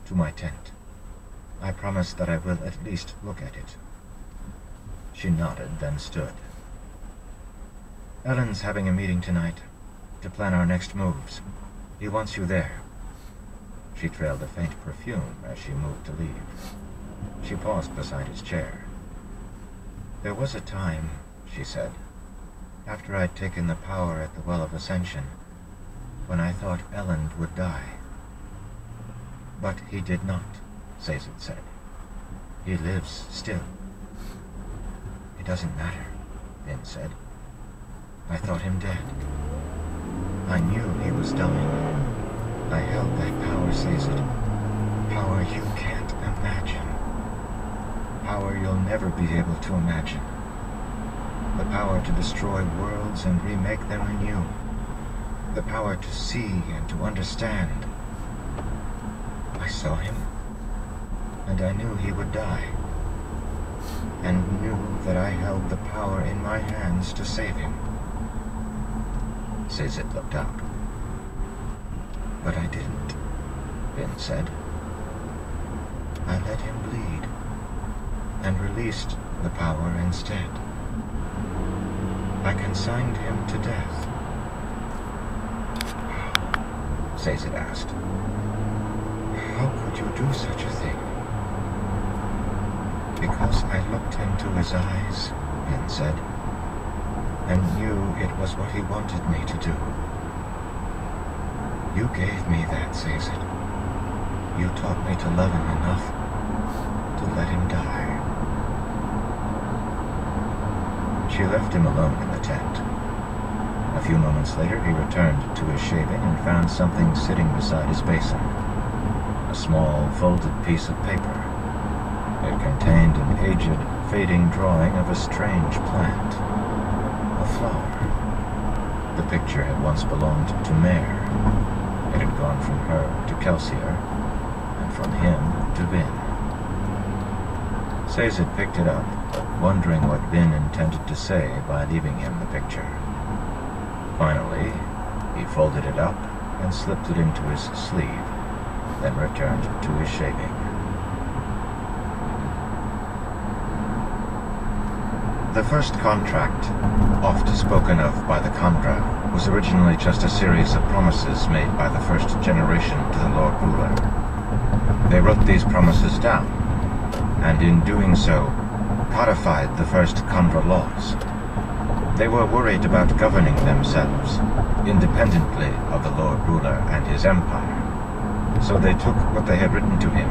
to my tent. I promise that I will at least look at it." She nodded, then stood. "Elend's having a meeting tonight to plan our next moves. He wants you there." She trailed a faint perfume as she moved to leave. She paused beside his chair. "There was a time," she said, "after I'd taken the power at the Well of Ascension, when I thought Elend would die. But he did not," Sazed said. "He lives still." "It doesn't matter," Vin said. "I thought him dead. I knew he was dying. I held that power, Sazed. Power you can't imagine. Power you'll never be able to imagine. The power to destroy worlds and remake them anew. The power to see and to understand. I saw him, and I knew he would die, and knew that I held the power in my hands to save him." Sazed looked out. "But I didn't," Vin said. "I let him bleed, and released the power instead. I consigned him to death." Sazed asked. "How could you do such a thing?" "Because I looked into his eyes," Vin said, "and knew it was what he wanted me to do. You gave me that, Sazed. You taught me to love him enough to let him die." She left him alone in the tent. A few moments later, he returned to his shaving and found something sitting beside his basin. A small, folded piece of paper. It contained an aged, fading drawing of a strange plant. A flower. The picture had once belonged to Mare. It had gone from her to Kelsier, and from him to Vin. Sazed picked it up, wondering what Vin intended to say by leaving him the picture. Finally, he folded it up and slipped it into his sleeve, then returned to his shaving. The first contract, oft spoken of by the Kandra, was originally just a series of promises made by the first generation to the Lord Ruler. They wrote these promises down, and in doing so, codified the first Kandra laws. They were worried about governing themselves, independently of the Lord Ruler and his empire, so they took what they had written to him